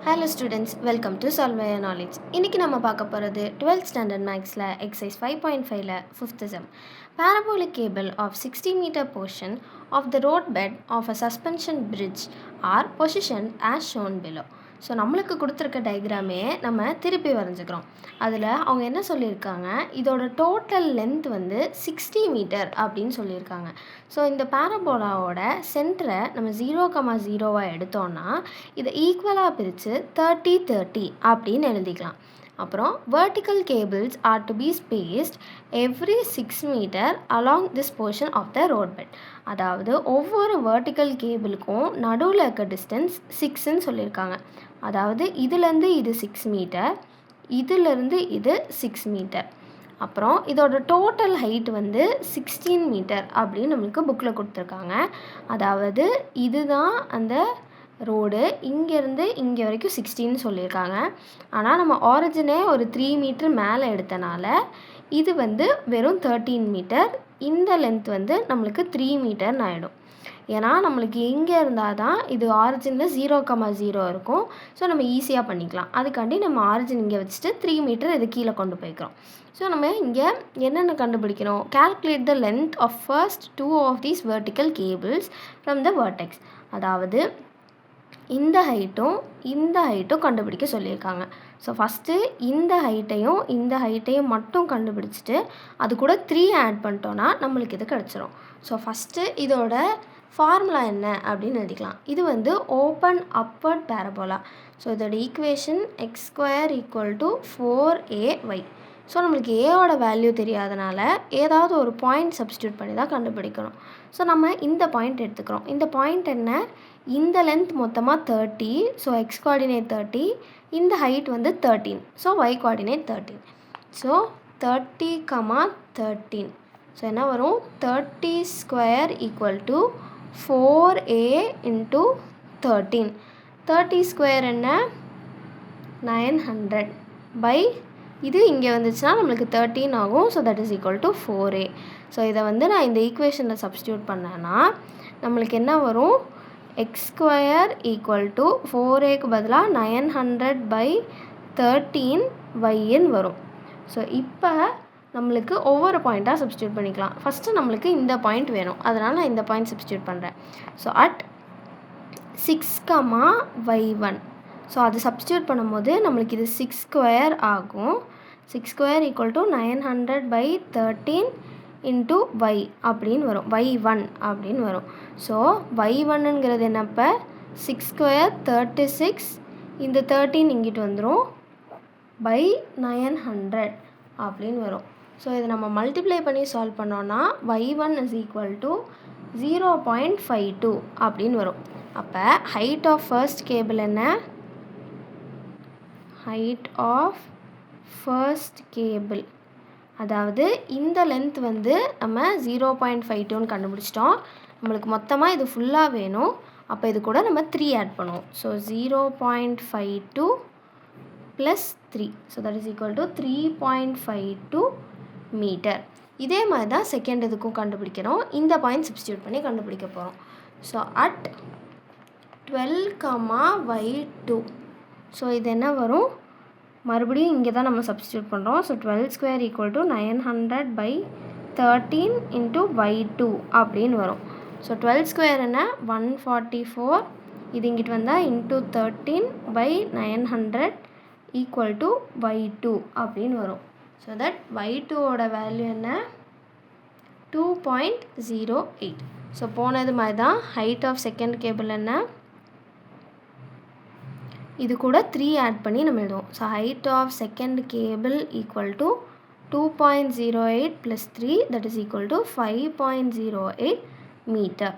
Hello students, welcome to Solve Your Knowledge. இன்னைக்கு நம்ம பார்க்க போகிறது 12th standard mathsல exercise 5.5ல 5th sum. Parabolic cable of 60 meter portion of the roadbed of a suspension bridge are positioned as shown below. So நம்மளுக்கு கொடுத்துருக்க டயக்ராமே நம்ம திருப்பி வரைஞ்சிக்கிறோம். அதில் அவங்க என்ன சொல்லியிருக்காங்க, இதோட டோட்டல் லென்த் வந்து 60 மீட்டர் அப்படின்னு சொல்லியிருக்காங்க. ஸோ இந்த பேரபோலாவோட சென்டரை நம்ம 0,0 எடுத்தோன்னா இதை ஈக்குவலாக பிரித்து 30-30 அப்படின்னு எழுதிக்கலாம். அப்புறம் vertical cables are to be spaced every 6 meter along this portion of the roadbed. அதாவது ஒவ்வொரு vertical cableக்கும் நடுவில் இருக்க டிஸ்டன்ஸ் 6ன்னு சொல்லியிருக்காங்க. அதாவது இதுலேருந்து இது 6 மீட்டர், இதிலிருந்து இது 6 மீட்டர். அப்புறம் இதோட டோட்டல் ஹைட் வந்து 16 மீட்டர் அப்படின்னு நம்மளுக்கு புக்கில் கொடுத்துருக்காங்க. அதாவது இதுதான் அந்த ரோடு, இங்கேருந்து இங்கே வரைக்கும் 16 சொல்லியிருக்காங்க. ஆனால் நம்ம ஆரிஜினே ஒரு 3 மீட்டர் மேலே எடுத்தனால இது வந்து வெறும் 13 மீட்டர். இந்த லென்த் வந்து நம்மளுக்கு 3 மீட்டர்னு ஆகிடும். ஏன்னா நம்மளுக்கு இங்கே இருந்தால் தான் இது ஆரிஜினில் 0,0 இருக்கும். ஸோ நம்ம ஈஸியாக பண்ணிக்கலாம். அதுக்காண்டி நம்ம ஆரிஜின் இங்கே வச்சுட்டு 3 மீட்டர் இது கீழே கொண்டு போய்க்கிறோம். ஸோ நம்ம இங்கே என்னென்ன கண்டுபிடிக்கணும், calculate the length of first 2 of these vertical cables from the vertex. அதாவது இந்த ஹைட்டும் கண்டுபிடிக்க சொல்லியிருக்காங்க. ஸோ ஃபஸ்ட்டு இந்த ஹைட்டையும் மட்டும் கண்டுபிடிச்சிட்டு அது கூட 3 ஆட் பண்ணிட்டோன்னா நம்மளுக்கு இது கிடச்சிரும். ஸோ ஃபஸ்ட்டு இதோட ஃபார்முலா என்ன அப்படின்னு எழுதிக்கலாம். இது வந்து ஓப்பன் அப்பர்ட் பேரபோலா. ஸோ இதோட ஈக்குவேஷன் x² = 4ay. ஸோ நம்மளுக்கு ஏவோட வேல்யூ தெரியாதனால ஏதாவது ஒரு பாயிண்ட் சப்ஸ்டியூட் பண்ணி தான் கண்டுபிடிக்கணும். ஸோ நம்ம இந்த பாயிண்ட் எடுத்துக்கிறோம். இந்த பாயிண்ட் என்ன, இந்த லென்த் மொத்தமாக 30. ஸோ எக்ஸ் கோஆர்டினேட் 30, இந்த ஹைட் வந்து 13. So y coordinate 13. So 30,13. So என்ன வரும், 30² = 4a × 13. 30² என்ன, 900 பை இது இங்கே வந்துச்சுன்னா நம்மளுக்கு 13 ஆகும். So that is equal to 4a. So இதை வந்து நான் இந்த ஈக்குவேஷனில் சப்ஸ்டியூட் பண்ணேன்னா நம்மளுக்கு என்ன வரும், x² = 4aக்கு பதிலாக 900/13 வரும். ஸோ இப்போ நம்மளுக்கு ஒவ்வொரு பாயிண்ட்டாக சப்ஸ்டியூட் பண்ணிக்கலாம். ஃபஸ்ட்டு நம்மளுக்கு இந்த பாயிண்ட் வேணும், அதனால் நான் இந்த பாயிண்ட் சப்ஸ்டியூட் பண்ணுறேன். So at 6,y1. ஸோ அது சப்ஸ்டியூட் பண்ணும்போது நம்மளுக்கு இது 6² ஆகும். 6² = 900/13 × y அப்படின்னு வரும், y1 அப்படின்னு வரும். ஸோ y1ங்கிறது என்னப்போ 6² 36, இந்த 13 இங்கிட்டு வந்துடும், பை 900 அப்படின்னு வரும். ஸோ இதை நம்ம மல்டிப்ளை பண்ணி சால்வ் பண்ணோன்னா y1 = 0.52 அப்படின்னு வரும். அப்போ ஹைட் ஆஃப் ஃபர்ஸ்ட் கேபிள் என்ன, ஹைட் ஆஃப் ஃபர்ஸ்ட் கேபிள், அதாவது இந்த லென்த் வந்து நம்ம 0.52ன்னு கண்டுபிடிச்சிட்டோம். நம்மளுக்கு மொத்தமாக இது ஃபுல்லாக வேணும். அப்போ இது கூட நம்ம 3 ஆட் பண்ணுவோம். So 0.52 + 3. So that is equal to 3.52 metre. இதே மாதிரி தான் செகண்ட் இதுக்கும் கண்டுபிடிக்கிறோம். இந்த பாயிண்ட் சப்ஸ்டியூட் பண்ணி கண்டுபிடிக்க போகிறோம். So at 12,y2. ஸோ இது என்ன வரும், மறுபடியும் இங்கே தான் நம்ம சப்ஸ்டியூட் பண்ணுறோம். ஸோ 12² = 900/13 × y2 அப்படின்னு வரும். ஸோ 12² என்ன, 144. இது இங்கிட்டு வந்தால் × 13/900 = y2 அப்படின்னு வரும். ஸோ தட் y2ஓட வேல்யூ என்ன, 2.08. ஸோ போனது மாதிரி தான் ஹைட் ஆஃப் செகண்ட் கேபிள் என்ன, இது கூட 3 ஆட் பண்ணி நம்ம எழுதுவோம். So height of second cable = 2.08 + 3, that is equal to 5.08 metre.